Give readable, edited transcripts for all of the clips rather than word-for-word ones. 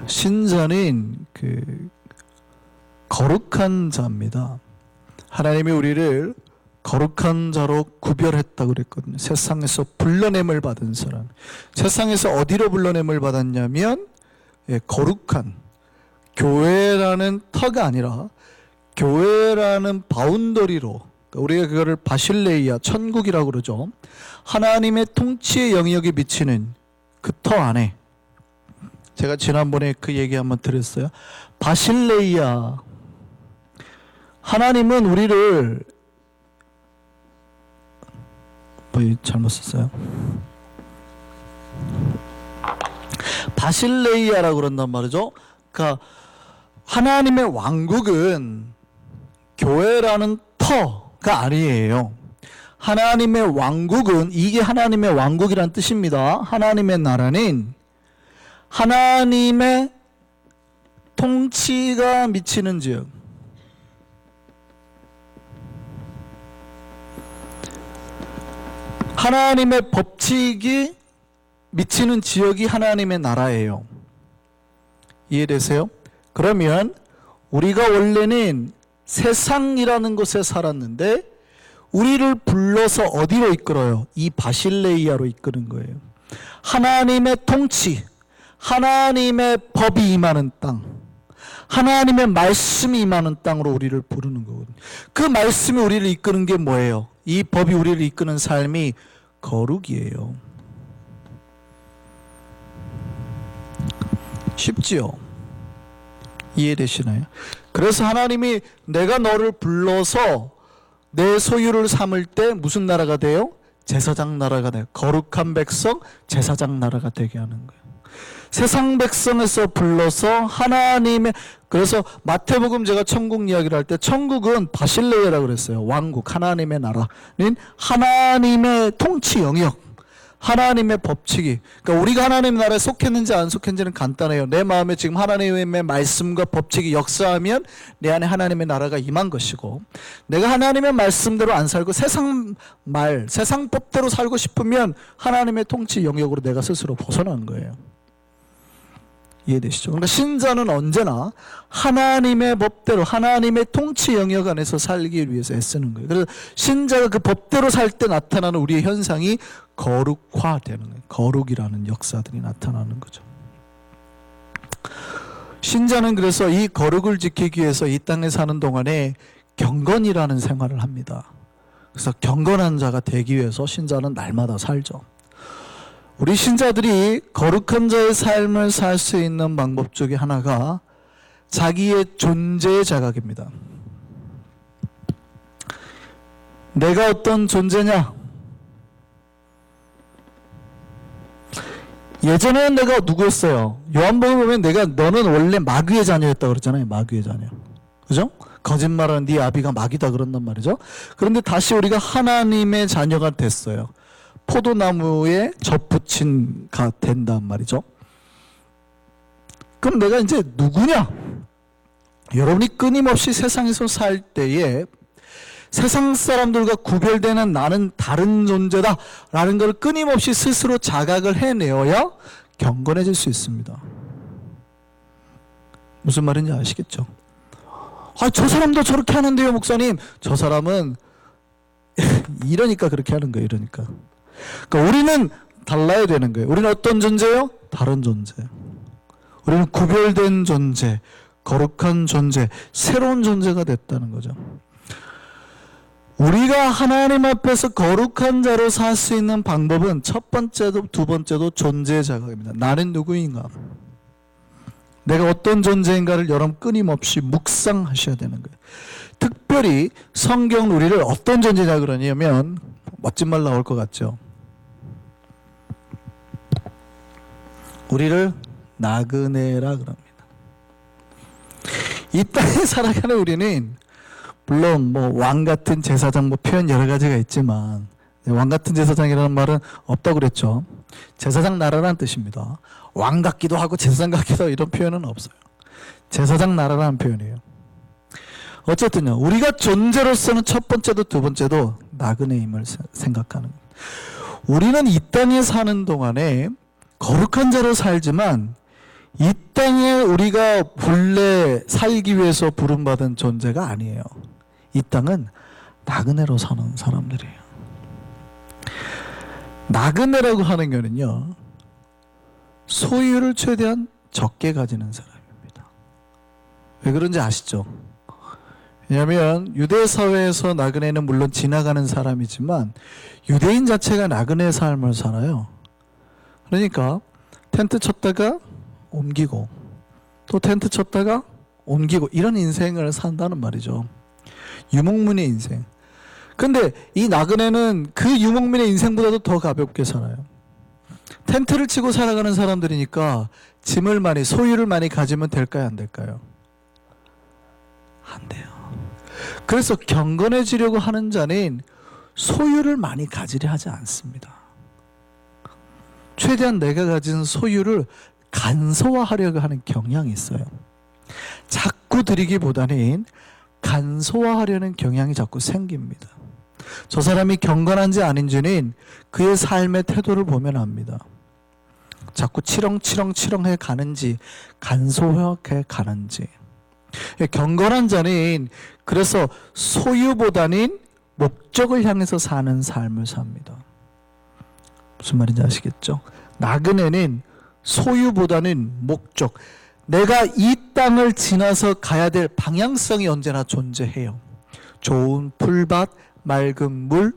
신자는 거룩한 자입니다. 하나님이 우리를 거룩한 자로 구별했다고 그랬거든요. 세상에서 불러냄을 받은 사람. 세상에서 어디로 불러냄을 받았냐면 거룩한 교회라는 터가 아니라 교회라는 바운더리로, 우리가 그거를 바실레이아, 천국이라고 그러죠. 하나님의 통치의 영역에 미치는 그 터 안에, 제가 지난번에 그 얘기 한번 드렸어요. 바실레이아, 하나님은 우리를 잘못 썼어요. 바실레이아라고 그런단 말이죠. 그러니까 하나님의 왕국은 교회라는 터가 아니에요. 하나님의 왕국은, 이게 하나님의 왕국이란 뜻입니다. 하나님의 나라는 하나님의 통치가 미치는 지역, 하나님의 법칙이 미치는 지역이 하나님의 나라예요. 이해되세요? 그러면 우리가 원래는 세상이라는 곳에 살았는데 우리를 불러서 어디로 이끌어요? 이 바실레이아로 이끄는 거예요. 하나님의 통치, 하나님의 법이 임하는 땅, 하나님의 말씀이 임하는 땅으로 우리를 부르는 거거든요. 그 말씀이 우리를 이끄는 게 뭐예요? 이 법이 우리를 이끄는 삶이 거룩이에요. 쉽지요? 이해되시나요? 그래서 하나님이 내가 너를 불러서 내 소유를 삼을 때 무슨 나라가 돼요? 제사장 나라가 돼요. 거룩한 백성, 제사장 나라가 되게 하는 거예요. 세상 백성에서 불러서 하나님의, 그래서 마태복음 제가 천국 이야기를 할 때 천국은 바실레이아라고 그랬어요. 왕국, 하나님의 나라는 하나님의 통치 영역, 하나님의 법칙이, 그러니까 우리가 하나님의 나라에 속했는지 안 속했는지는 간단해요. 내 마음에 지금 하나님의 말씀과 법칙이 역사하면 내 안에 하나님의 나라가 임한 것이고, 내가 하나님의 말씀대로 안 살고 세상 법대로 살고 싶으면 하나님의 통치 영역으로 내가 스스로 벗어나는 거예요. 이해되시죠? 그러니까 신자는 언제나 하나님의 법대로, 하나님의 통치 영역 안에서 살기 위해서 애쓰는 거예요. 그래서 신자가 그 법대로 살 때 나타나는 우리의 현상이 거룩화되는 거예요. 거룩이라는 역사들이 나타나는 거죠. 신자는 그래서 이 거룩을 지키기 위해서 이 땅에 사는 동안에 경건이라는 생활을 합니다. 그래서 경건한 자가 되기 위해서 신자는 날마다 살죠. 우리 신자들이 거룩한 자의 삶을 살 수 있는 방법 중에 하나가 자기의 존재의 자각입니다. 내가 어떤 존재냐? 예전에는 내가 누구였어요? 요한복음 보면 너는 원래 마귀의 자녀였다고 그랬잖아요. 마귀의 자녀. 그죠? 거짓말하는 네 아비가 마귀다 그런단 말이죠. 그런데 다시 우리가 하나님의 자녀가 됐어요. 포도나무에 접붙인가 된단 말이죠. 그럼 내가 이제 누구냐? 여러분이 끊임없이 세상에서 살 때에 세상 사람들과 구별되는 나는 다른 존재다 라는 걸 끊임없이 스스로 자각을 해내어야 경건해질 수 있습니다. 무슨 말인지 아시겠죠? 저 사람도 저렇게 하는데요 목사님. 저 사람은 이러니까 그렇게 하는 거예요. 이러니까 우리는 달라야 되는 거예요. 우리는 어떤 존재요? 다른 존재. 우리는 구별된 존재, 거룩한 존재, 새로운 존재가 됐다는 거죠. 우리가 하나님 앞에서 거룩한 자로 살 수 있는 방법은 첫 번째도 두 번째도 존재의 자각입니다. 나는 누구인가? 내가 어떤 존재인가를 여러분 끊임없이 묵상하셔야 되는 거예요. 특별히 성경은 우리를 어떤 존재냐 그러냐면 멋진 말 나올 것 같죠? 우리를 나그네라 그럽니다. 이 땅에 살아가는 우리는 물론 왕 같은 제사장 표현 여러 가지가 있지만 왕 같은 제사장이라는 말은 없다고 그랬죠. 제사장 나라라는 뜻입니다. 왕 같기도 하고 제사장 같기도 하고 이런 표현은 없어요. 제사장 나라라는 표현이에요. 어쨌든요, 우리가 존재로서는 첫 번째도 두 번째도 나그네임을 생각하는 거예요. 우리는 이 땅에 사는 동안에 거룩한 자로 살지만 이 땅에 우리가 본래 살기 위해서 부름받은 존재가 아니에요. 이 땅은 나그네로 사는 사람들이에요. 나그네라고 하는 거는요, 소유를 최대한 적게 가지는 사람입니다. 왜 그런지 아시죠? 왜냐하면 유대 사회에서 나그네는 물론 지나가는 사람이지만 유대인 자체가 나그네 삶을 살아요. 그러니까 텐트 쳤다가 옮기고 또 텐트 쳤다가 옮기고 이런 인생을 산다는 말이죠. 유목민의 인생. 근데 이 나그네는 그 유목민의 인생보다도 더 가볍게 살아요. 텐트를 치고 살아가는 사람들이니까 짐을 많이, 소유를 많이 가지면 될까요, 안 될까요? 안 돼요. 그래서 경건해지려고 하는 자는 소유를 많이 가지려 하지 않습니다. 최대한 내가 가진 소유를 간소화하려고 하는 경향이 있어요. 자꾸 드리기보다는 간소화하려는 경향이 자꾸 생깁니다. 저 사람이 경건한지 아닌지는 그의 삶의 태도를 보면 압니다. 자꾸 치렁치렁 해 가는지 간소화해 가는지. 경건한 자는 그래서 소유보다는 목적을 향해서 사는 삶을 삽니다. 무슨 말인지 아시겠죠? 나그네는 소유보다는 목적, 내가 이 땅을 지나서 가야 될 방향성이 언제나 존재해요. 좋은 풀밭, 맑은 물,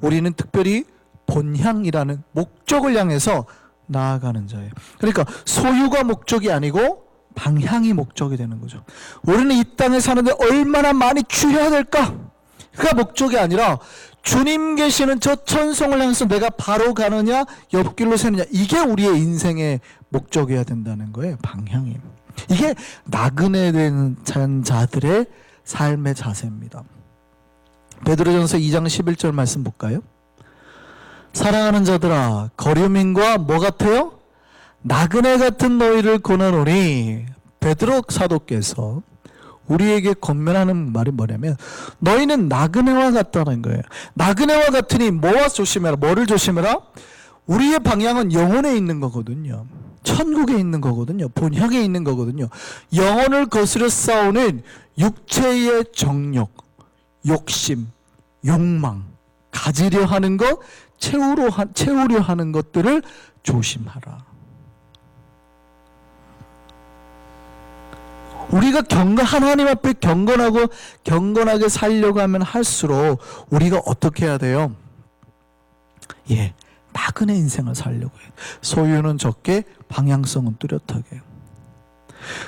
우리는 특별히 본향이라는 목적을 향해서 나아가는 자예요. 그러니까 소유가 목적이 아니고 방향이 목적이 되는 거죠. 우리는 이 땅에 사는데 얼마나 많이 취해야 될까? 그가 목적이 아니라 주님 계시는 저 천성을 향해서 내가 바로 가느냐 옆길로 새느냐, 이게 우리의 인생의 목적이어야 된다는 거예요. 방향이. 이게 나그네 된 자들의 삶의 자세입니다. 베드로전서 2장 11절 말씀 볼까요? 사랑하는 자들아, 거류민과 뭐 같아요? 나그네 같은 너희를 권하노니. 베드로 사도께서 우리에게 권면하는 말이 뭐냐면 너희는 나그네와 같다는 거예요. 나그네와 같으니 뭐와 조심해라? 뭐를 조심해라? 우리의 방향은 영혼에 있는 거거든요. 천국에 있는 거거든요. 본향에 있는 거거든요. 영혼을 거스려 싸우는 육체의 정욕, 욕심, 욕망, 가지려 하는 것, 채우려 하는 것들을 조심하라. 우리가 하나님 앞에 경건하게 살려고 하면 할수록 우리가 어떻게 해야 돼요? 나그네 인생을 살려고 해요. 소유는 적게, 방향성은 뚜렷하게.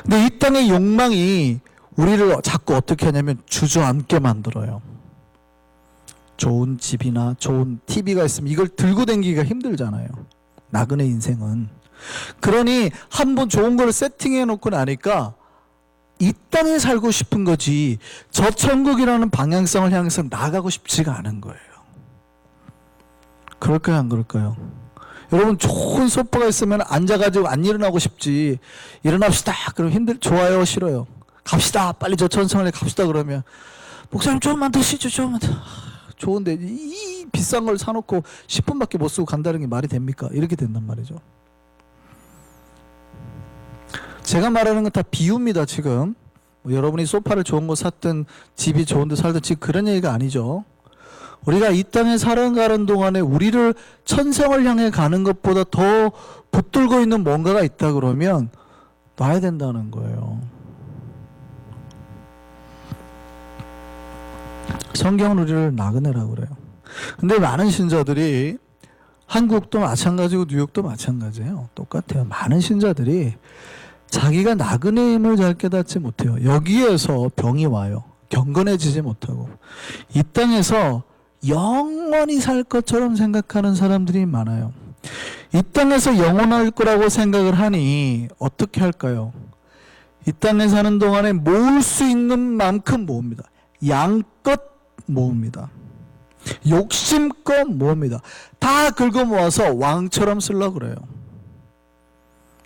근데 이 땅의 욕망이 우리를 자꾸 어떻게 하냐면 주저앉게 만들어요. 좋은 집이나 좋은 TV가 있으면 이걸 들고 다니기가 힘들잖아요. 나그네 인생은. 그러니 한번 좋은 걸 세팅해 놓고 나니까 이 땅에 살고 싶은 거지 저 천국이라는 방향성을 향해서 나가고 싶지가 않은 거예요. 그럴까요, 안 그럴까요? 여러분, 좋은 소파가 있으면 앉아가지고 안 일어나고 싶지. 일어납시다. 그럼 좋아요, 싫어요? 갑시다. 빨리 저 천성을 갑시다. 그러면 목사님 조금만 더 쉬죠. 조금만 더. 좋은데 이 비싼 걸 사놓고 10분밖에 못 쓰고 간다는 게 말이 됩니까? 이렇게 된단 말이죠. 제가 말하는 건 다 비유입니다. 지금 여러분이 소파를 좋은 거 샀든 집이 좋은 데 살든 지금 그런 얘기가 아니죠. 우리가 이 땅에 살아가는 동안에 우리를 천성을 향해 가는 것보다 더 붙들고 있는 뭔가가 있다 그러면 놔야 된다는 거예요. 성경은 우리를 나그네라고 그래요. 근데 많은 신자들이, 한국도 마찬가지고 뉴욕도 마찬가지예요. 똑같아요. 많은 신자들이 자기가 나그네임을 잘 깨닫지 못해요. 여기에서 병이 와요. 경건해지지 못하고 이 땅에서 영원히 살 것처럼 생각하는 사람들이 많아요. 이 땅에서 영원할 거라고 생각을 하니 어떻게 할까요? 이 땅에 사는 동안에 모을 수 있는 만큼 모읍니다. 양껏 모읍니다. 욕심껏 모읍니다. 다 긁어 모아서 왕처럼 쓰려고 그래요.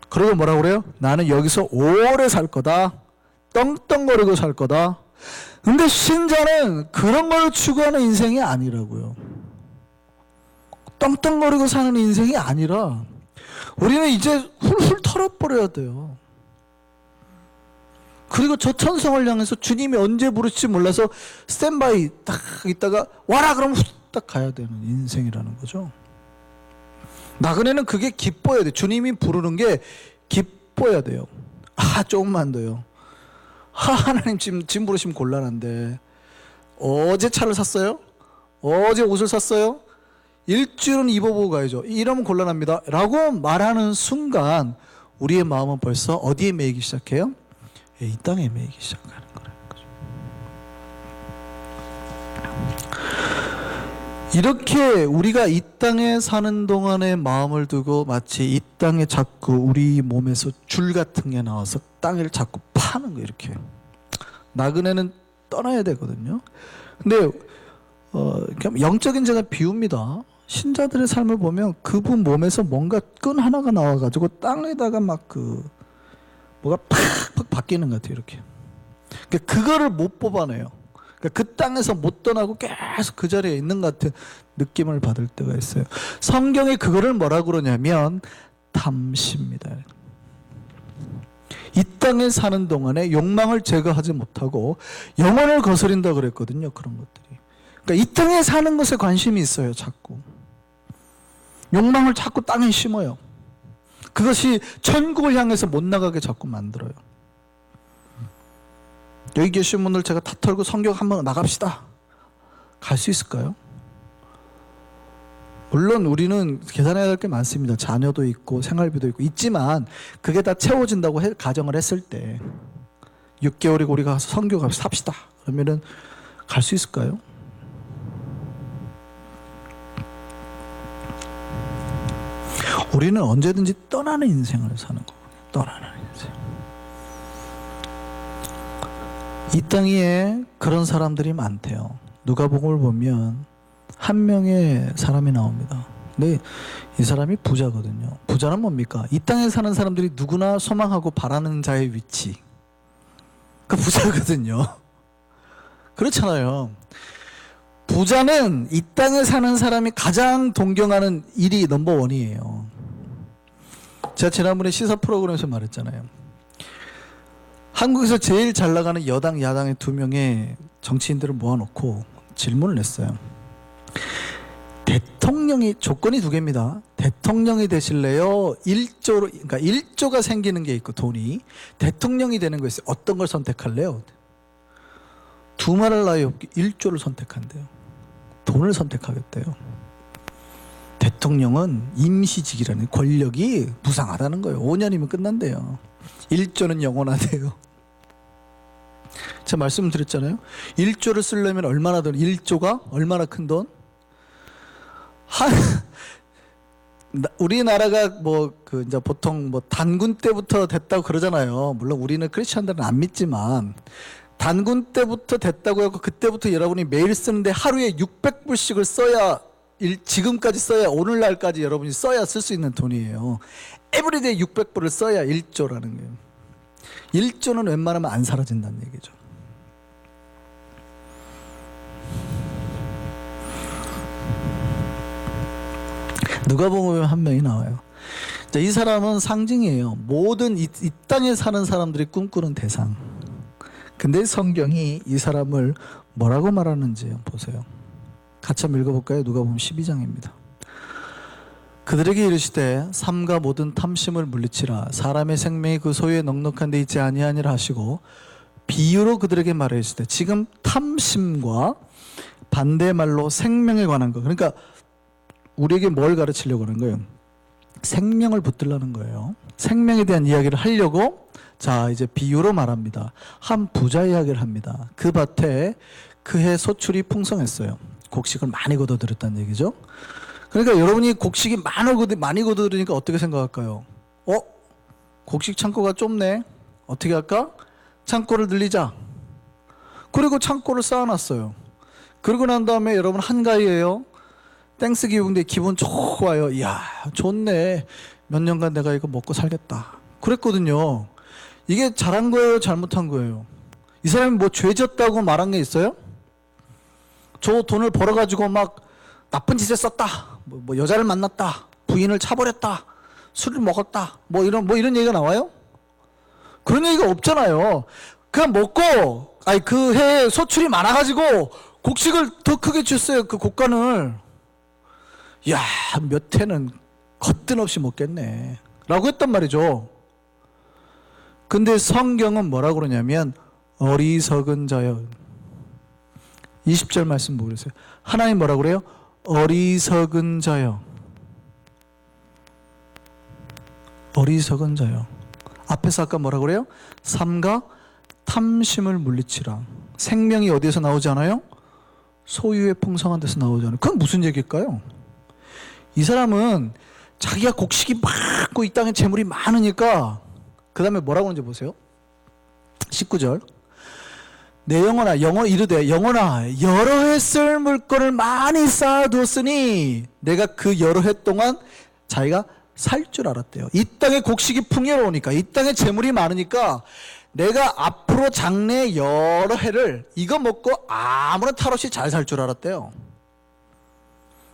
그리고 뭐라고 그래요? 나는 여기서 오래 살 거다. 떵떵거리고 살 거다. 근데 신자는 그런 걸 추구하는 인생이 아니라고요. 떵떵거리고 사는 인생이 아니라 우리는 이제 훌훌 털어버려야 돼요. 그리고 저 천성을 향해서 주님이 언제 부르실지 몰라서 스탠바이 딱 있다가 와라 그러면 후딱 가야 되는 인생이라는 거죠. 나그네는 그게 기뻐야 돼. 주님이 부르는 게 기뻐야 돼요. 조금만 더요. 하나님 지금 부르시면 곤란한데 어제 차를 샀어요? 어제 옷을 샀어요? 일주일은 입어보고 가야죠. 이러면 곤란합니다 라고 말하는 순간 우리의 마음은 벌써 어디에 매이기 시작해요? 이 땅에 매이기 시작하는 거라는 거죠. 이렇게 우리가 이 땅에 사는 동안에 마음을 두고 마치 이 땅에 자꾸 우리 몸에서 줄 같은 게 나와서 땅을 자꾸 파는 거 이렇게. 나그네는 떠나야 되거든요. 근데 영적인 제가 비웁니다. 신자들의 삶을 보면 그분 몸에서 뭔가 끈 하나가 나와가지고 땅에다가 막 뭐가 팍팍 바뀌는 것 같아요. 이렇게. 그거를 못 뽑아내요. 그 땅에서 못 떠나고 계속 그 자리에 있는 것 같은 느낌을 받을 때가 있어요. 성경에 그거를 뭐라 그러냐면 탐심입니다. 이 땅에 사는 동안에 욕망을 제거하지 못하고 영혼을 거스린다 그랬거든요. 그런 것들이. 그러니까 이 땅에 사는 것에 관심이 있어요. 자꾸. 욕망을 자꾸 땅에 심어요. 그것이 천국을 향해서 못 나가게 자꾸 만들어요. 여기 계신 분들 제가 다 털고 성경 한번 나갑시다. 갈 수 있을까요? 물론 우리는 계산해야 될 게 많습니다. 자녀도 있고 생활비도 있고 있지만 그게 다 채워진다고 가정을 했을 때 6개월이고 우리가 가서 선교 가서 삽시다. 그러면은 갈 수 있을까요? 우리는 언제든지 떠나는 인생을 사는 거예요. 떠나는 인생. 이 땅에 그런 사람들이 많대요. 누가복음을 보면 한 명의 사람이 나옵니다. 근데 이 사람이 부자거든요. 부자는 뭡니까? 이 땅에 사는 사람들이 누구나 소망하고 바라는 자의 위치. 그 부자거든요. 그렇잖아요. 부자는 이 땅에 사는 사람이 가장 동경하는 일이 넘버원이에요. 제가 지난번에 시사 프로그램에서 말했잖아요. 한국에서 제일 잘 나가는 여당, 야당의 2명의 정치인들을 모아놓고 질문을 냈어요. 대통령이 조건이 2개입니다. 대통령이 되실래요? 1조로, 그러니까 1조가 생기는 게 있고 돈이 대통령이 되는 거 있어요. 어떤 걸 선택할래요? 두말할 나위 없게 1조를 선택한대요. 돈을 선택하겠대요. 대통령은 임시직이라는 권력이 무상하다는 거예요. 5년이면 끝난대요. 1조는 영원하대요. 제가 말씀을 드렸잖아요. 1조를 쓰려면 얼마나 돈? 1조가 얼마나 큰 돈? 우리나라가 이제 보통 단군 때부터 됐다고 그러잖아요. 물론 우리는 크리스천들은 안 믿지만 단군 때부터 됐다고 하고 그때부터 여러분이 매일 쓰는데 하루에 600불씩을 써야 지금까지 써야 오늘날까지 여러분이 써야 쓸 수 있는 돈이에요. 에브리데이 600불을 써야 1조라는 거예요. 1조는 웬만하면 안 사라진다는 얘기죠. 누가복음에 한 명이 나와요. 자, 이 사람은 상징이에요. 모든 이 땅에 사는 사람들이 꿈꾸는 대상. 근데 성경이 이 사람을 뭐라고 말하는지 보세요. 같이 한번 읽어볼까요? 누가복음 12장입니다. 그들에게 이르시되 삼가 모든 탐심을 물리치라. 사람의 생명이 그 소유에 넉넉한 데 있지 아니하니라 하시고 비유로 그들에게 말하시되, 지금 탐심과 반대 말로 생명에 관한 거. 그러니까 우리에게 뭘 가르치려고 하는 거예요? 생명을 붙들라는 거예요. 생명에 대한 이야기를 하려고 자 이제 비유로 말합니다. 한 부자 이야기를 합니다. 그 밭에 그해 소출이 풍성했어요. 곡식을 많이 거둬들였다는 얘기죠. 그러니까 여러분이 곡식이 많이 거둬들이니까 어떻게 생각할까요? 곡식 창고가 좁네. 어떻게 할까? 창고를 늘리자. 그리고 창고를 쌓아놨어요. 그러고 난 다음에 여러분 한가위예요. 땡스 기분인데 기분 좋아요. 이야 좋네. 몇 년간 내가 이거 먹고 살겠다. 그랬거든요. 이게 잘한 거예요? 잘못한 거예요? 이 사람이 뭐 죄졌다고 말한 게 있어요? 저 돈을 벌어가지고 막 나쁜 짓에 썼다. 뭐 여자를 만났다. 부인을 차버렸다. 술을 먹었다. 뭐 이런 얘기가 나와요? 그런 얘기가 없잖아요. 그냥 먹고, 아니, 그 해에 소출이 많아가지고 곡식을 더 크게 줬어요. 그 곡간을. 야, 몇 해는 거뜬없이 먹겠네. 라고 했단 말이죠. 근데 성경은 뭐라고 그러냐면, 어리석은 자여. 20절 말씀 보세요. 하나님 뭐라고 그래요? 어리석은 자여. 어리석은 자여. 앞에서 아까 뭐라고 그래요? 삼가 탐심을 물리치라. 생명이 어디에서 나오지 않아요? 소유의 풍성한 데서 나오잖아요. 그건 무슨 얘기일까요? 이 사람은 자기가 곡식이 많고 이 땅에 재물이 많으니까 그 다음에 뭐라고 하는지 보세요. 19절. 내 영혼아 이르되 영혼아 여러 해 쓸 물건을 많이 쌓아두었으니 내가 그 여러 해 동안 자기가 살 줄 알았대요. 이 땅에 곡식이 풍요로우니까 이 땅에 재물이 많으니까 내가 앞으로 장래 여러 해를 이거 먹고 아무런 탈 없이 잘 살 줄 알았대요.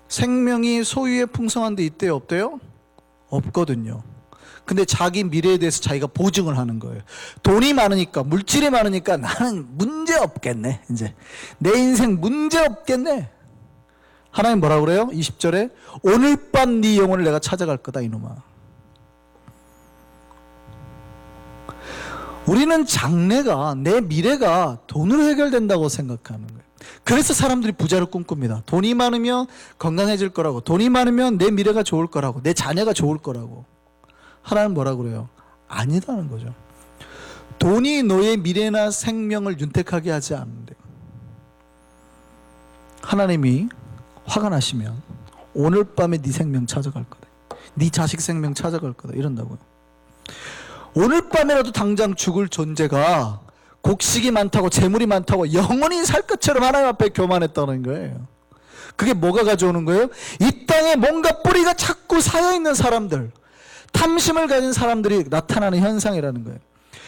생명이 소유의 풍성한 데 있대요? 없대요? 없거든요. 근데 자기 미래에 대해서 자기가 보증을 하는 거예요. 돈이 많으니까, 물질이 많으니까 나는 문제 없겠네. 이제 내 인생 문제 없겠네. 하나님 뭐라고 그래요? 20절에 오늘 밤 네 영혼을 내가 찾아갈 거다 이놈아. 우리는 장래가, 내 미래가 돈으로 해결된다고 생각하는 거예요. 그래서 사람들이 부자를 꿈꿉니다. 돈이 많으면 건강해질 거라고, 돈이 많으면 내 미래가 좋을 거라고, 내 자녀가 좋을 거라고. 하나님 뭐라고 그래요? 아니다는 거죠. 돈이 너의 미래나 생명을 윤택하게 하지 않는데, 하나님이 화가 나시면 오늘 밤에 네 생명 찾아갈 거다, 네 자식 생명 찾아갈 거다 이런다고요. 오늘 밤에라도 당장 죽을 존재가 곡식이 많다고 재물이 많다고 영원히 살 것처럼 하나님 앞에 교만했다는 거예요. 그게 뭐가 가져오는 거예요? 이 땅에 뭔가 뿌리가 자꾸 쌓여있는 사람들, 탐심을 가진 사람들이 나타나는 현상이라는 거예요.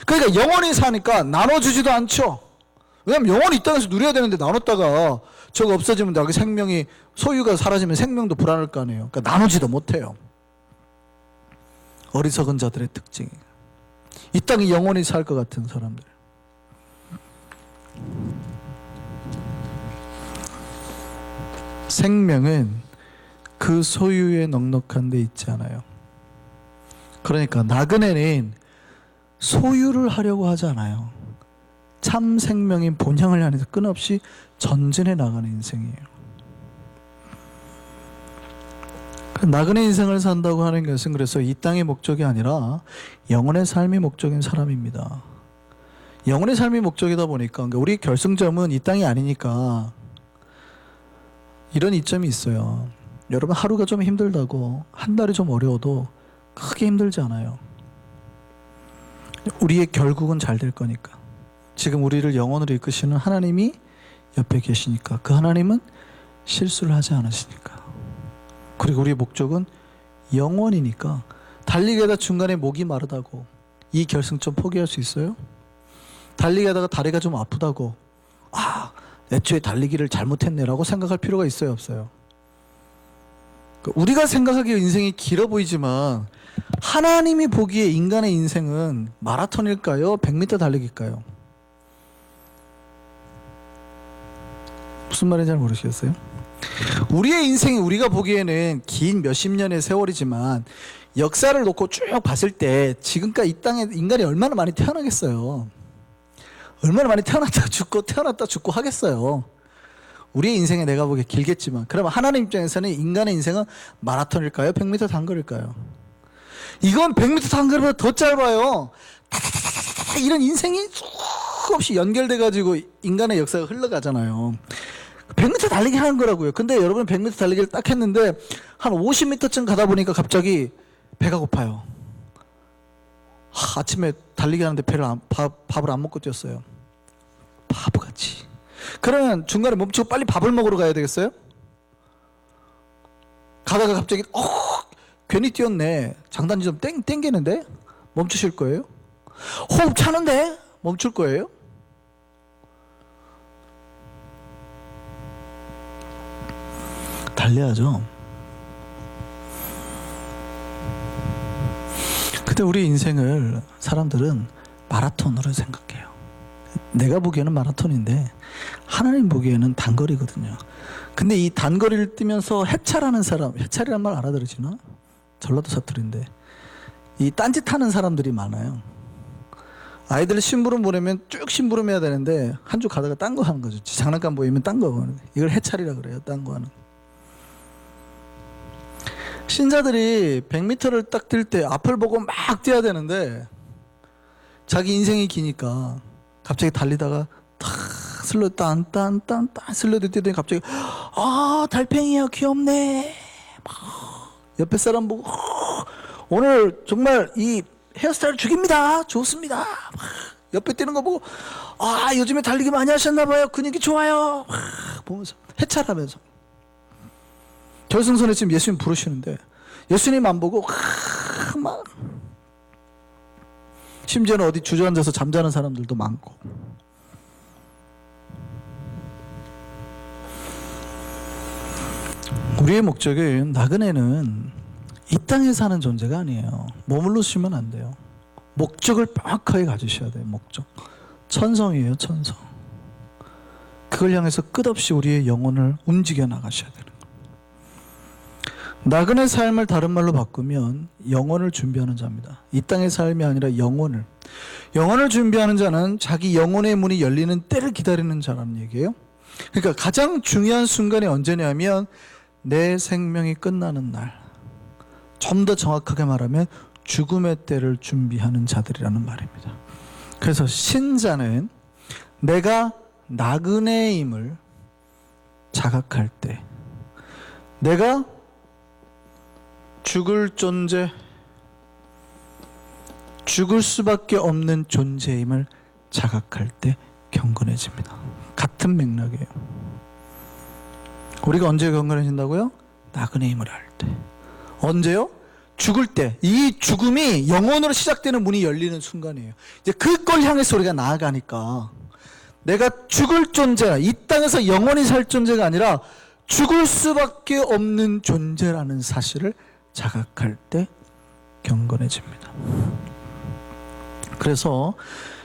그러니까 영원히 사니까 나눠주지도 않죠. 왜냐하면 영원히 이 땅에서 누려야 되는데 나눴다가 저거 없어지면 나그 생명이, 소유가 사라지면 생명도 불안할 거 아니에요. 그러니까 나누지도 못해요. 어리석은 자들의 특징이 이 땅에 영원히 살 것 같은 사람들. 생명은 그 소유에 넉넉한 데 있지 않아요. 그러니까 나그네는 소유를 하려고 하지 않아요. 참 생명인 본향을 향해서 끊없이 전진해 나가는 인생이에요. 나그네 인생을 산다고 하는 것은 그래서 이 땅의 목적이 아니라 영혼의 삶이 목적인 사람입니다. 영혼의 삶이 목적이다 보니까, 그러니까 우리 결승점은 이 땅이 아니니까 이런 이점이 있어요. 여러분 하루가 좀 힘들다고, 한 달이 좀 어려워도 크게 힘들지 않아요. 우리의 결국은 잘 될 거니까. 지금 우리를 영원으로 이끄시는 하나님이 옆에 계시니까, 그 하나님은 실수를 하지 않으시니까. 그리고 우리의 목적은 영원이니까. 달리기 하다 중간에 목이 마르다고 이 결승점 포기할 수 있어요? 달리기 하다가 다리가 좀 아프다고 애초에 달리기를 잘못했네라고 생각할 필요가 있어요, 없어요? 우리가 생각하기에 인생이 길어 보이지만 하나님이 보기에 인간의 인생은 마라톤일까요? 100m 달리기일까요? 무슨 말인지 잘 모르시겠어요? 우리의 인생이 우리가 보기에는 긴 몇십 년의 세월이지만 역사를 놓고 쭉 봤을 때 지금까지 이 땅에 인간이 얼마나 많이 태어나겠어요? 얼마나 많이 태어났다 죽고 하겠어요? 우리의 인생에 내가 보기에 길겠지만, 그러면 하나님 입장에서는 인간의 인생은 마라톤일까요? 100m 단거리일까요? 이건 100m 단거리보다 더 짧아요. 이런 인생이 수없이 연결돼가지고 인간의 역사가 흘러가잖아요. 100m 달리기 하는 거라고요. 근데 여러분 100m 달리기를 딱 했는데 한 50m쯤 가다 보니까 갑자기 배가 고파요. 아침에 달리기 하는데 밥을 안 먹고 뛰었어요. 바보같이. 그러면 중간에 멈추고 빨리 밥을 먹으러 가야 되겠어요? 가다가 갑자기 괜히 뛰었네, 장단지 좀 땡기는데 멈추실 거예요? 호흡 차는데 멈출 거예요? 달려야죠. 근데 우리 인생을 사람들은 마라톤으로 생각해요. 내가 보기에는 마라톤인데 하나님 보기에는 단거리거든요. 근데 이 단거리를 뛰면서 해찰하는 사람, 해찰이란 말 알아들으시나? 전라도 사투리인데 이 딴짓하는 사람들이 많아요. 아이들 심부름 보내면 쭉 심부름해야 되는데 한 주 가다가 딴 거 하는 거죠. 장난감 보이면 딴 거 하는 거. 이걸 해찰이라 그래요. 딴 거 하는 거. 신자들이 100m를 딱 뛸 때 앞을 보고 막 뛰어야 되는데 자기 인생이 기니까 갑자기 달리다가 탁 슬러 딴딴딴딴 슬러드 뛰더니 갑자기 달팽이야 귀엽네. 막 옆에 사람 보고 오늘 정말 이 헤어스타일 죽입니다. 좋습니다. 막 옆에 뛰는 거 보고 요즘에 달리기 많이 하셨나 봐요. 근육이 좋아요. 막 보면서 해찰하면서 결승선에 지금 예수님 부르시는데 예수님 안 보고 막 심지어는 어디 주저앉아서 잠자는 사람들도 많고. 우리의 목적이 나그네는 이 땅에 사는 존재가 아니에요. 머물러 쉬면 안 돼요. 목적을 명확하게 가지셔야 돼요. 목적. 천성이에요. 천성. 그걸 향해서 끝없이 우리의 영혼을 움직여 나가셔야 되는 거예요. 나그네 삶을 다른 말로 바꾸면 영혼을 준비하는 자입니다. 이 땅의 삶이 아니라 영혼을 준비하는 자는 자기 영혼의 문이 열리는 때를 기다리는 자라는 얘기예요. 그러니까 가장 중요한 순간이 언제냐면 내 생명이 끝나는 날. 좀 더 정확하게 말하면 죽음의 때를 준비하는 자들이라는 말입니다. 그래서 신자는 내가 나그네임을 자각할 때, 내가 죽을 존재, 죽을 수밖에 없는 존재임을 자각할 때 경건해집니다. 같은 맥락이에요. 우리가 언제 경건해진다고요? 나그네임을 할 때. 언제요? 죽을 때. 이 죽음이 영혼으로 시작되는 문이 열리는 순간이에요. 이제 그걸 향해서 우리가 나아가니까 내가 죽을 존재라, 이 땅에서 영원히 살 존재가 아니라 죽을 수밖에 없는 존재라는 사실을 자각할 때 경건해집니다. 그래서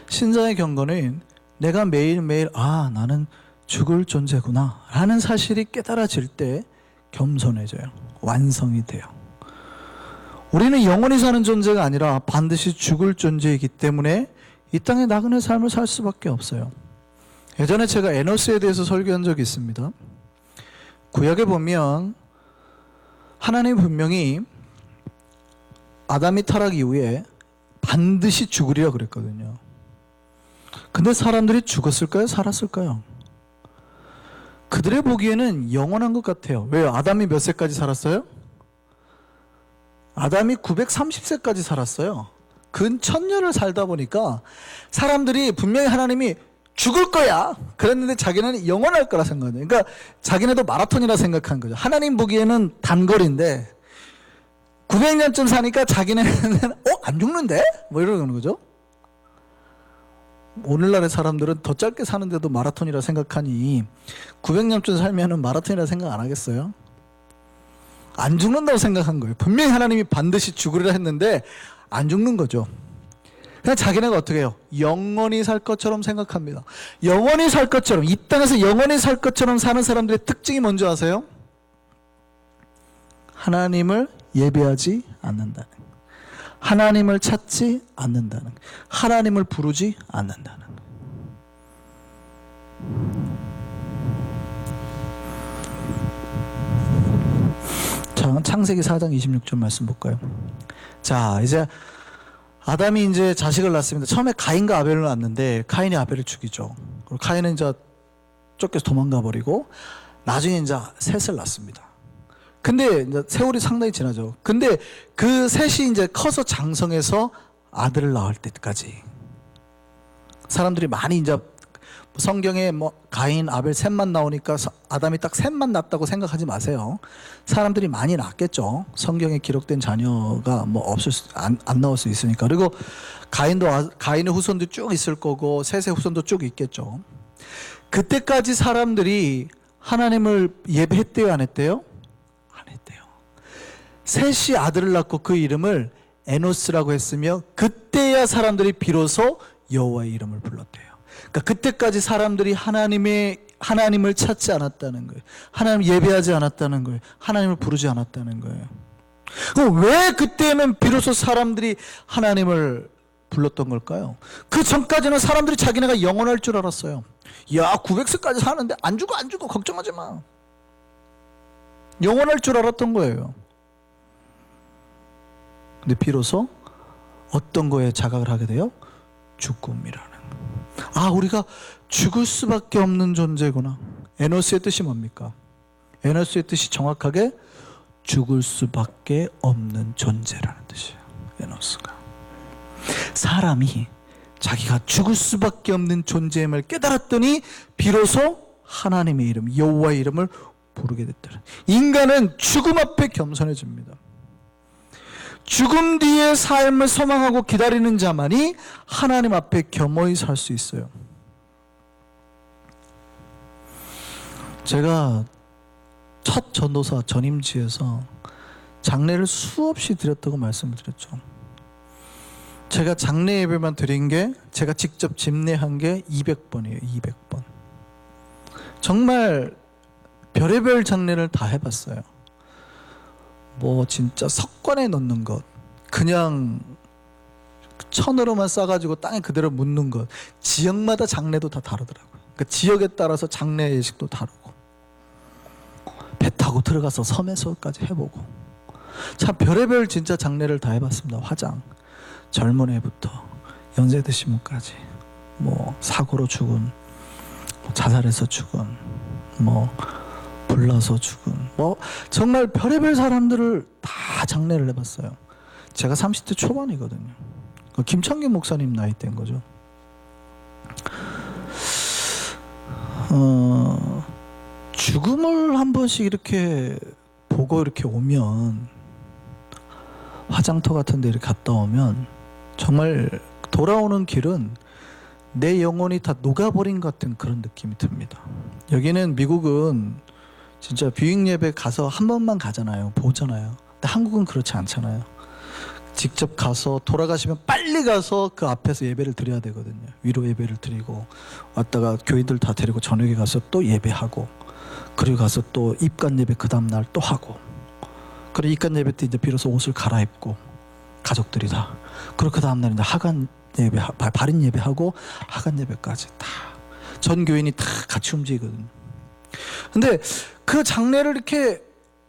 신자의 경건은 내가 매일매일 나는 죽을 존재구나 라는 사실이 깨달아질 때 겸손해져요. 완성이 돼요. 우리는 영원히 사는 존재가 아니라 반드시 죽을 존재이기 때문에 이 땅에 나그네 삶을 살 수밖에 없어요. 예전에 제가 에노스에 대해서 설교한 적이 있습니다. 구약에 보면 하나님 분명히 아담이 타락 이후에 반드시 죽으리라 그랬거든요. 근데 사람들이 죽었을까요? 살았을까요? 그들의 보기에는 영원한 것 같아요. 왜요? 아담이 몇 세까지 살았어요? 아담이 930세까지 살았어요. 근 1000년을 살다 보니까 사람들이 분명히 하나님이 죽을 거야 그랬는데 자기는 영원할 거라 생각해요. 그러니까 자기네도 마라톤이라 생각한 거죠. 하나님 보기에는 단거리인데 900년쯤 사니까 자기네는 안 죽는데? 뭐 이러는 거죠. 오늘날의 사람들은 더 짧게 사는데도 마라톤이라 생각하니 900년쯤 살면 마라톤이라 생각 안 하겠어요? 안 죽는다고 생각한 거예요. 분명히 하나님이 반드시 죽으리라 했는데 안 죽는 거죠. 그냥 자기네가 어떻게 해요? 영원히 살 것처럼 생각합니다. 영원히 살 것처럼, 이 땅에서 영원히 살 것처럼 사는 사람들의 특징이 뭔지 아세요? 하나님을 예배하지 않는다는, 하나님을 찾지 않는다는, 하나님을 부르지 않는다는. 자, 창세기 4장 26절 말씀 볼까요? 자, 이제 아담이 이제 자식을 낳습니다. 처음에 가인과 아벨을 낳는데 카인이 아벨을 죽이죠. 그리고 카인은 이제 쫓겨서 도망가 버리고 나중에 이제 셋을 낳습니다. 근데 이제 세월이 상당히 지나죠. 근데 그 셋이 이제 커서 장성해서 아들을 낳을 때까지 사람들이 많이 이제 성경에 뭐 가인, 아벨 셋만 나오니까 아담이 딱 셋만 낳았다고 생각하지 마세요. 사람들이 많이 낳겠죠. 성경에 기록된 자녀가 뭐 안 나올 수 있으니까. 그리고 가인의 후손도 쭉 있을 거고 셋의 후손도 쭉 있겠죠. 그때까지 사람들이 하나님을 예배했대요, 안 했대요? 안 했대요. 셋이 아들을 낳고 그 이름을 에노스라고 했으며 그때야 사람들이 비로소 여호와의 이름을 불렀대요. 그러니까 그때까지 사람들이 하나님을 찾지 않았다는 거예요. 하나님 예배하지 않았다는 거예요. 하나님을 부르지 않았다는 거예요. 그럼 왜 그때는 비로소 사람들이 하나님을 불렀던 걸까요? 그 전까지는 사람들이 자기네가 영원할 줄 알았어요. 야, 900세까지 사는데 안 죽어 걱정하지 마. 영원할 줄 알았던 거예요. 근데 비로소 어떤 거에 자각을 하게 돼요? 죽음이라는 거. 우리가 죽을 수밖에 없는 존재구나. 에노스의 뜻이 뭡니까? 에노스의 뜻이 정확하게 죽을 수밖에 없는 존재라는 뜻이에요. 에노스가. 사람이 자기가 죽을 수밖에 없는 존재임을 깨달았더니 비로소 하나님의 이름, 여호와의 이름을 부르게 됐다. 인간은 죽음 앞에 겸손해집니다. 죽음 뒤의 삶을 소망하고 기다리는 자만이 하나님 앞에 겸허히 살 수 있어요. 제가 첫 전도사 전임지에서 장례를 수없이 드렸다고 말씀을 드렸죠. 제가 장례 예배만 드린 게, 제가 직접 집례한 게 200번이에요. 200번. 정말 별의별 장례를 다 해봤어요. 뭐 진짜 석관에 넣는 것, 그냥 천으로만 싸가지고 땅에 그대로 묻는 것, 지역마다 장례도 다 다르더라고요. 그러니까 지역에 따라서 장례 예식도 다르고, 배 타고 들어가서 섬에서까지 해보고, 참 별의별 진짜 장례를 다 해봤습니다. 화장, 젊은 애부터 연세 드신 분까지, 뭐 사고로 죽은, 자살해서 죽은, 뭐 불나서 죽은, 뭐 정말 별의별 사람들을 다 장례를 해봤어요. 제가 30대 초반이거든요. 김창규 목사님 나이 때인 거죠. 죽음을 한 번씩 이렇게 보고 이렇게 오면, 화장터 같은 데 이렇게 갔다 오면 정말 돌아오는 길은 내 영혼이 다 녹아버린 것 같은 그런 느낌이 듭니다. 여기는, 미국은 진짜 뷰잉 예배 가서 한 번만 가잖아요. 보잖아요. 근데 한국은 그렇지 않잖아요. 직접 가서, 돌아가시면 빨리 가서 그 앞에서 예배를 드려야 되거든요. 위로 예배를 드리고, 왔다가 교인들 다 데리고 저녁에 가서 또 예배하고, 그리고 가서 또 입간 예배 그 다음날 또 하고, 그리고 입간 예배 때 이제 비로소 옷을 갈아입고 가족들이 다, 그리고 그 다음날 이제 하간 예배, 발인 예배하고 하간 예배까지 다 전 교인이 다 같이 움직이거든요. 근데 그 장례를 이렇게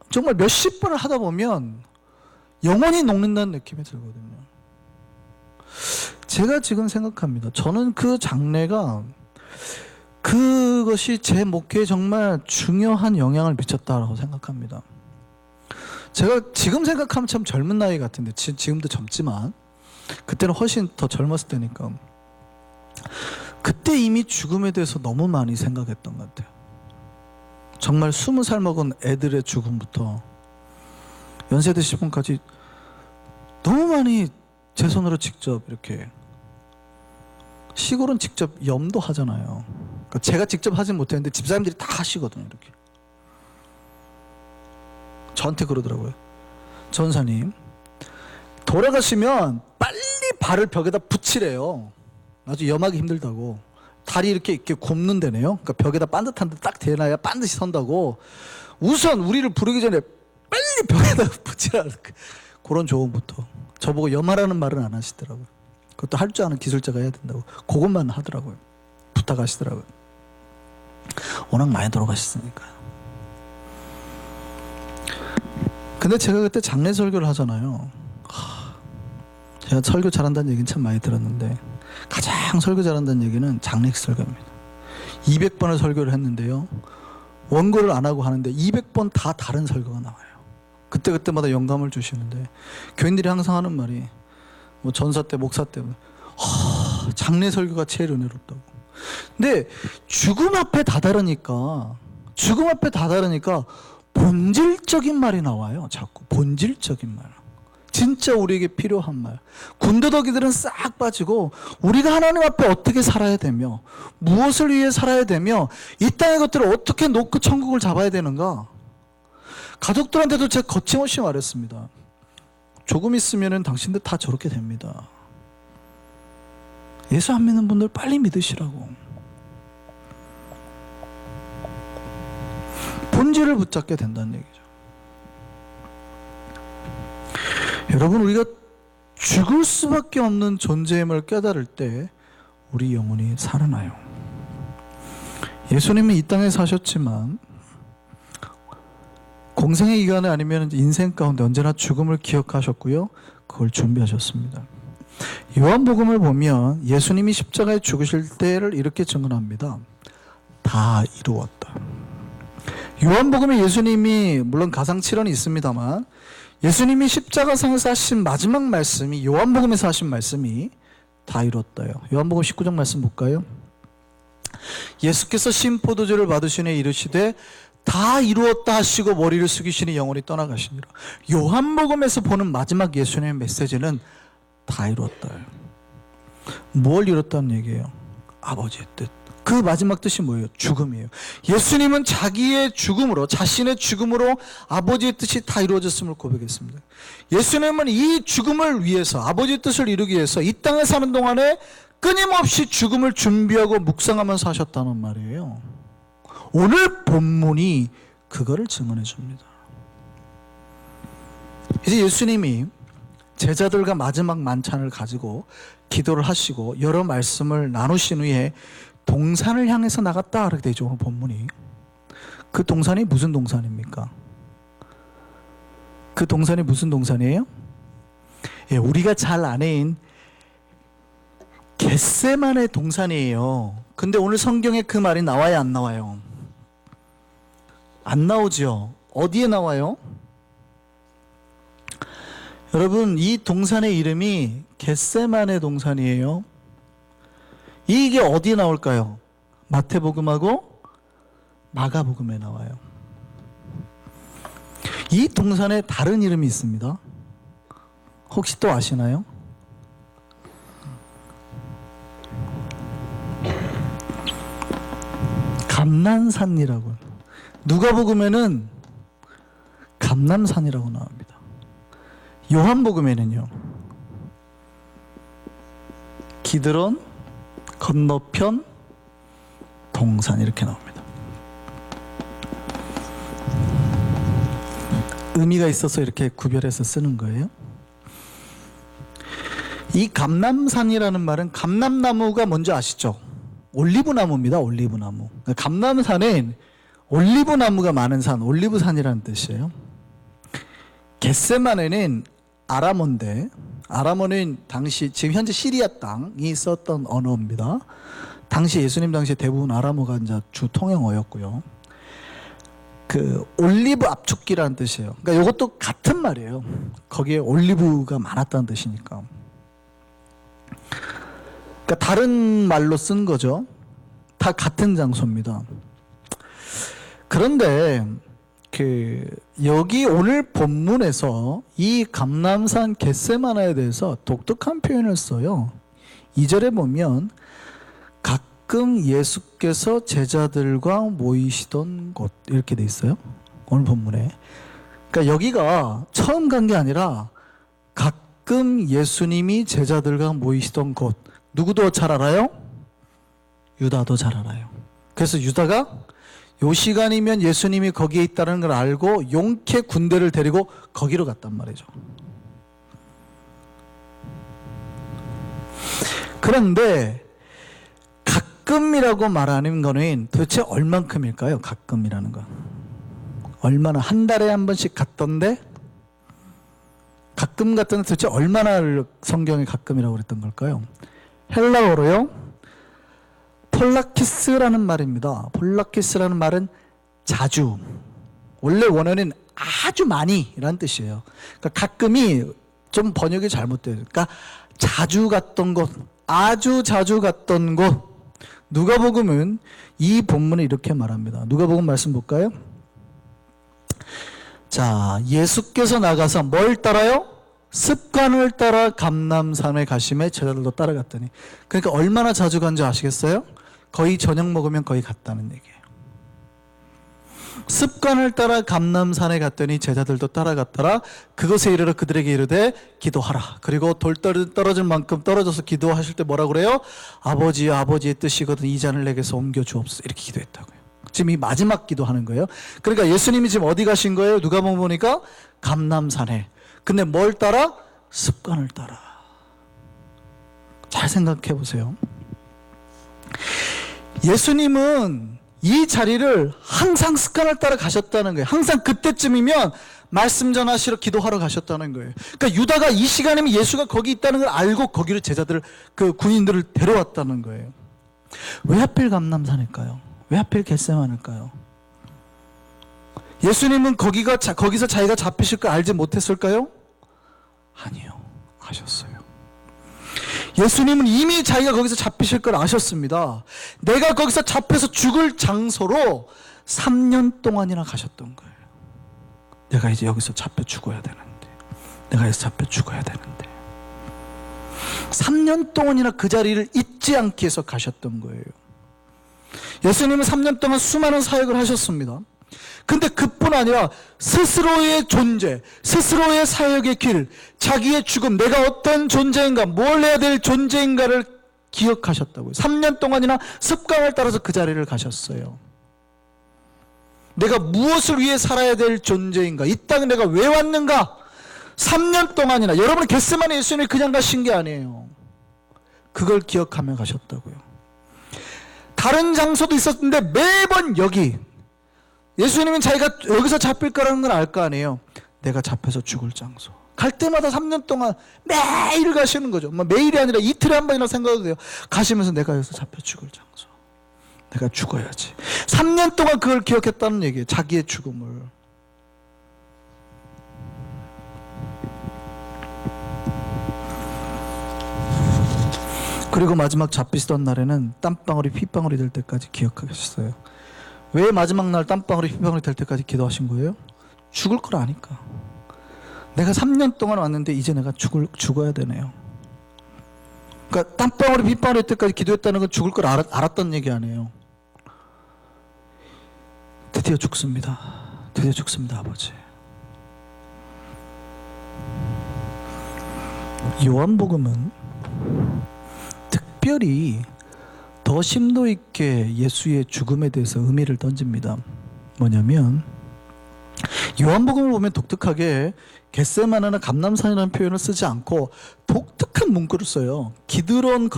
정말 몇십 번을 하다 보면 영원히 녹는다는 느낌이 들거든요. 제가 지금 생각합니다. 저는 그 장례가, 그것이 제 목회에 정말 중요한 영향을 미쳤다고 생각합니다. 제가 지금 생각하면 참 젊은 나이 같은데, 지금도 젊지만 그때는 훨씬 더 젊었을 때니까, 그때 이미 죽음에 대해서 너무 많이 생각했던 것 같아요. 정말 20살 먹은 애들의 죽음부터 연세 드신 분까지 너무 많이 제 손으로 직접 이렇게, 시골은 직접 염도 하잖아요. 그러니까 제가 직접 하진 못했는데 집사님들이 다 하시거든요. 이렇게 저한테 그러더라고요. 전사님, 돌아가시면 빨리 발을 벽에다 붙이래요. 아주 염하기 힘들다고. 다리 이렇게 굽는 데네요. 그러니까 벽에다 반듯한 데 딱 대놔야 반드시 선다고. 우선 우리를 부르기 전에 빨리 벽에다 붙이라, 그런 조언부터. 저보고 염하라는 말은 안 하시더라고요. 그것도 할 줄 아는 기술자가 해야 된다고. 그것만 하더라고요. 부탁하시더라고요. 워낙 많이 돌아가셨으니까. 근데 제가 그때 장례 설교를 하잖아요. 제가 설교 잘한다는 얘기는 참 많이 들었는데, 가장 설교 잘한다는 얘기는 장례 설교입니다. 200번을 설교를 했는데요, 원고를 안 하고 하는데 200번 다 다른 설교가 나와요. 그때마다 영감을 주시는데, 교인들이 항상 하는 말이, 뭐 전사 때, 목사 때, 장례 설교가 제일 은혜롭다고. 근데 죽음 앞에 다다르니까 본질적인 말이 나와요. 자꾸 본질적인 말, 진짜 우리에게 필요한 말. 군더더기들은 싹 빠지고, 우리가 하나님 앞에 어떻게 살아야 되며, 무엇을 위해 살아야 되며, 이 땅의 것들을 어떻게 놓고 천국을 잡아야 되는가. 가족들한테도 제가 거침없이 말했습니다. 조금 있으면은 당신들 다 저렇게 됩니다. 예수 안 믿는 분들 빨리 믿으시라고. 본질을 붙잡게 된다는 얘기죠. 여러분, 우리가 죽을 수밖에 없는 존재임을 깨달을 때 우리 영혼이 살아나요. 예수님은 이 땅에 사셨지만 공생의 기간에 아니면 인생 가운데 언제나 죽음을 기억하셨고요, 그걸 준비하셨습니다. 요한복음을 보면 예수님이 십자가에 죽으실 때를 이렇게 증언합니다. 다 이루었다. 요한복음에 예수님이, 물론 가상칠언이 있습니다만, 예수님이 십자가상에서 하신 마지막 말씀이, 요한복음에서 하신 말씀이 다 이뤘다요. 요한복음 19장 말씀 볼까요? 예수께서 신포도주를 받으시니 이르시되 다 이루었다 하시고 머리를 숙이시니 영혼이 떠나가시니라. 요한복음에서 보는 마지막 예수님의 메시지는 다 이루었다. 뭘 이뤘다는 얘기예요? 아버지의 뜻. 그 마지막 뜻이 뭐예요? 죽음이에요. 예수님은 자기의 죽음으로, 자신의 죽음으로 아버지의 뜻이 다 이루어졌음을 고백했습니다. 예수님은 이 죽음을 위해서, 아버지의 뜻을 이루기 위해서 이 땅에 사는 동안에 끊임없이 죽음을 준비하고 묵상하면서 하셨다는 말이에요. 오늘 본문이 그거를 증언해 줍니다. 이제 예수님이 제자들과 마지막 만찬을 가지고 기도를 하시고 여러 말씀을 나누신 후에 동산을 향해서 나갔다 그렇게 되죠, 오늘 본문이. 그 동산이 무슨 동산입니까? 그 동산이 무슨 동산이에요? 예, 우리가 잘 아는 겟세마네 동산이에요. 근데 오늘 성경에 그 말이 나와요, 안 나와요? 안 나오죠. 어디에 나와요? 여러분, 이 동산의 이름이 겟세마네 동산이에요. 이게 어디에 나올까요? 마태복음하고 마가복음에 나와요. 이 동산에 다른 이름이 있습니다. 혹시 또 아시나요? 감난산이라고. 누가복음에는 감남산이라고 나옵니다. 요한복음에는요, 기드론 건너편 동산 이렇게 나옵니다. 의미가 있어서 이렇게 구별해서 쓰는 거예요. 이 감남산이라는 말은, 감남나무가 뭔지 아시죠? 올리브나무입니다. 올리브나무. 감남산은 올리브나무가 많은 산, 올리브산이라는 뜻이에요. 겟세마네는 아람어인데, 아람어는 당시, 지금 현재 시리아 땅이 썼던 언어입니다. 당시 예수님 당시에 대부분 아람어가 이제 주 통용어였고요. 그 올리브 압축기라는 뜻이에요. 그러니까 이것도 같은 말이에요. 거기에 올리브가 많았다는 뜻이니까. 그러니까 다른 말로 쓴 거죠. 다 같은 장소입니다. 그런데 여기 오늘 본문에서 이 감남산 겟세마나에 대해서 독특한 표현을 써요. 2절에 보면 가끔 예수께서 제자들과 모이시던 곳 이렇게 돼 있어요. 오늘 본문에. 그러니까 여기가 처음 간 게 아니라 가끔 예수님이 제자들과 모이시던 곳. 누구도 잘 알아요? 유다도 잘 알아요. 그래서 유다가 요 시간이면 예수님이 거기에 있다는 걸 알고 용케 군대를 데리고 거기로 갔단 말이죠. 그런데 가끔이라고 말하는 거는 도대체 얼만큼일까요? 가끔이라는 건 얼마나, 한 달에 한 번씩 갔던데 가끔 갔던데 도대체 얼마나 성경에 가끔이라고 그랬던 걸까요? 헬라어로요, 폴라키스라는 말입니다. 폴라키스라는 말은 자주, 원래 원어는 아주 많이 라는 뜻이에요. 그러니까 가끔이 좀 번역이 잘못돼요. 그러니까 자주 갔던 곳, 아주 자주 갔던 곳. 누가복음은 이 본문을 이렇게 말합니다. 누가복음 말씀 볼까요? 자, 예수께서 나가서 뭘 따라요? 습관을 따라 감남산에 가심에 제자들도 따라갔더니. 그러니까 얼마나 자주 간지 아시겠어요? 거의 저녁 먹으면 거의 갔다는 얘기예요. 습관을 따라 감람산에 갔더니 제자들도 따라갔더라. 그것에 이르러 그들에게 이르되 기도하라. 그리고 돌 떨어질 만큼 떨어져서 기도하실 때 뭐라 그래요? 아버지여, 아버지의 뜻이거든 이 잔을 내게서 옮겨 주옵소서. 이렇게 기도했다고요. 지금 이 마지막 기도하는 거예요. 그러니까 예수님이 지금 어디 가신 거예요? 누가 보니까 감람산에. 근데 뭘 따라? 습관을 따라. 잘 생각해 보세요. 예수님은 이 자리를 항상 습관을 따라 가셨다는 거예요. 항상 그때쯤이면 말씀 전하시러 기도하러 가셨다는 거예요. 그러니까 유다가 이 시간이면 예수가 거기 있다는 걸 알고 거기를 제자들을, 그 군인들을 데려왔다는 거예요. 왜 하필 감람산일까요? 왜 하필 겟세마니일까요? 예수님은 거기서 자기가 잡히실 걸 알지 못했을까요? 아니요, 아셨어요. 예수님은 이미 자기가 거기서 잡히실 걸 아셨습니다. 내가 거기서 잡혀서 죽을 장소로 3년 동안이나 가셨던 거예요. 내가 이제 여기서 잡혀 죽어야 되는데, 내가 여기서 잡혀 죽어야 되는데 3년 동안이나 그 자리를 잊지 않기 위해서 가셨던 거예요. 예수님은 3년 동안 수많은 사역을 하셨습니다. 근데 그뿐 아니라 스스로의 존재, 스스로의 사역의 길, 자기의 죽음, 내가 어떤 존재인가, 뭘 해야 될 존재인가를 기억하셨다고요. 3년 동안이나 습관을 따라서 그 자리를 가셨어요. 내가 무엇을 위해 살아야 될 존재인가, 이 땅에 내가 왜 왔는가, 3년 동안이나. 여러분, 겟세마네 예수님이 그냥 가신 게 아니에요. 그걸 기억하며 가셨다고요. 다른 장소도 있었는데 매번 여기, 예수님은 자기가 여기서 잡힐 거라는 걸 알 거 아니에요. 내가 잡혀서 죽을 장소. 갈 때마다 3년 동안 매일 가시는 거죠. 매일이 아니라 이틀에 한 번이나 생각해도 돼요. 가시면서 내가 여기서 잡혀 죽을 장소, 내가 죽어야지. 3년 동안 그걸 기억했다는 얘기예요. 자기의 죽음을. 그리고 마지막 잡히시던 날에는 땀방울이 핏방울이 될 때까지 기억하셨어요. 왜 마지막 날 땀방울이 핏방울이 될 때까지 기도하신 거예요? 죽을 걸 아니까. 내가 3년 동안 왔는데 이제 내가 죽어야 되네요. 그러니까 땀방울이 핏방울이 될 때까지 기도했다는 건 죽을 걸 알았던 얘기 아니에요. 드디어 죽습니다. 드디어 죽습니다, 아버지. 요한복음은 특별히 더 심도 있게 예수의 죽음에 대해서 의미를 던집니다. 뭐냐면 요한복음을 보면 독특하게 겟세마네나 감람산이라는 표현을 쓰지 않고 독특한 문구를 써요. 기드론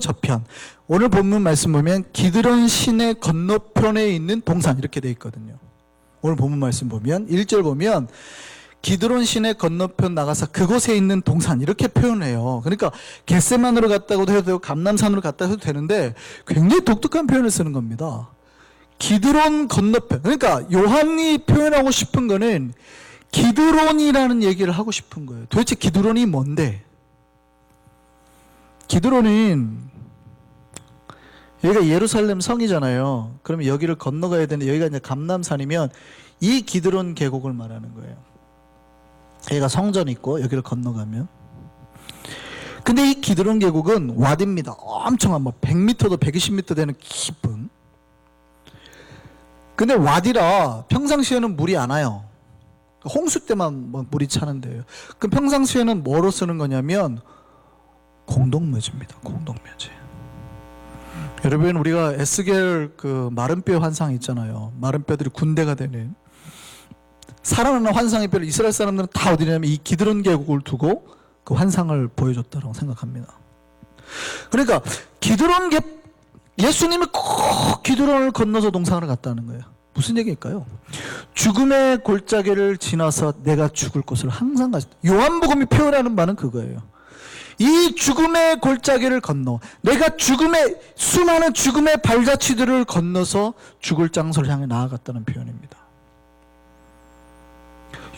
저편. 오늘 본문 말씀 보면 기드론 시내 건너편에 있는 동산 이렇게 돼 있거든요. 오늘 본문 말씀 보면 1절 보면 기드론 시내 건너편 나가서 그곳에 있는 동산 이렇게 표현해요. 그러니까 겟세마네로 갔다고도 해도 되고 감람산으로 갔다 해도 되는데 굉장히 독특한 표현을 쓰는 겁니다. 기드론 건너편. 그러니까 요한이 표현하고 싶은 거는 기드론이라는 얘기를 하고 싶은 거예요. 도대체 기드론이 뭔데? 기드론은 여기가 예루살렘 성이잖아요. 그러면 여기를 건너가야 되는데 여기가 이제 감람산이면 이 기드론 계곡을 말하는 거예요. 여기가 성전이 있고 여기를 건너가면. 근데 이 기드론 계곡은 와디입니다. 엄청한 100m도 120m 되는 깊은. 근데 와디라 평상시에는 물이 안 와요. 홍수 때만 물이 차는데요. 그럼 평상시에는 뭐로 쓰는 거냐면 공동묘지입니다. 공동묘지. 여러분, 우리가 에스겔 그 마른 뼈 환상 있잖아요. 마른 뼈들이 군대가 되는 살아나는 환상의 뼈를 이스라엘 사람들은 다 어디냐면 이 기드론 계곡을 두고 그 환상을 보여줬다고 생각합니다. 그러니까 예수님이 꼭 기드론을 건너서 동산을 갔다는 거예요. 무슨 얘기일까요? 죽음의 골짜기를 지나서 내가 죽을 곳을 항상 가셨다. 요한복음이 표현하는 바는 그거예요. 이 죽음의 골짜기를 건너 내가 수많은 죽음의 발자취들을 건너서 죽을 장소를 향해 나아갔다는 표현입니다.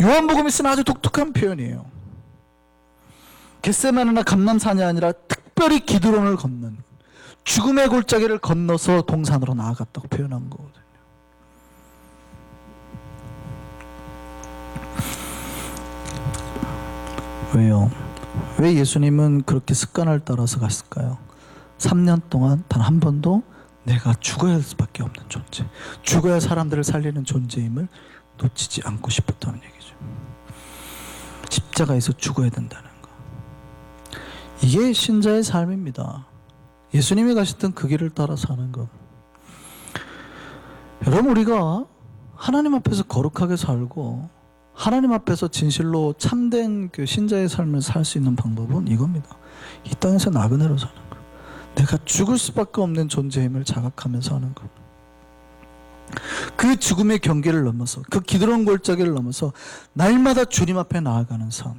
요한복음이 쓴 아주 독특한 표현이에요. 겟세마네나 감람산이 아니라 특별히 기드론을 건넌 죽음의 골짜기를 건너서 동산으로 나아갔다고 표현한 거거든요. 왜요? 왜 예수님은 그렇게 습관을 따라서 갔을까요? 3년 동안 단 한 번도 내가 죽어야 할 수밖에 없는 존재, 죽어야 사람들을 살리는 존재임을 놓치지 않고 싶었다는 얘기죠. 십자가에서 죽어야 된다는 거. 이게 신자의 삶입니다. 예수님이 가셨던 그 길을 따라 사는 것. 여러분, 우리가 하나님 앞에서 거룩하게 살고 하나님 앞에서 진실로 참된 그 신자의 삶을 살 수 있는 방법은 이겁니다. 이 땅에서 나그네로 사는 것. 내가 죽을 수밖에 없는 존재임을 자각하면서 하는 것. 그 죽음의 경계를 넘어서, 그 기드론 골짜기를 넘어서 날마다 주님 앞에 나아가는 삶.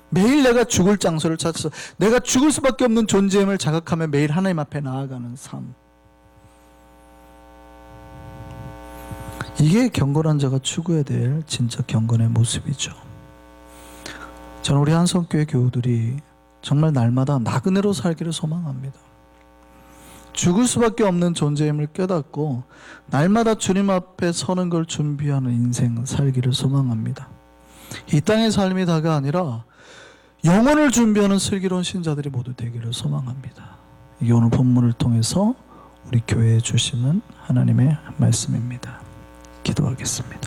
매일 내가 죽을 장소를 찾아서 내가 죽을 수밖에 없는 존재임을 자각하며 매일 하나님 앞에 나아가는 삶. 이게 경건한 자가 추구해야 될 진짜 경건의 모습이죠. 저는 우리 한성교회 교우들이 정말 날마다 나그네로 살기를 소망합니다. 죽을 수밖에 없는 존재임을 깨닫고 날마다 주님 앞에 서는 걸 준비하는 인생 살기를 소망합니다. 이 땅의 삶이 다가 아니라 영혼을 준비하는 슬기로운 신자들이 모두 되기를 소망합니다. 이게 오늘 본문을 통해서 우리 교회에 주시는 하나님의 말씀입니다. 기도하겠습니다.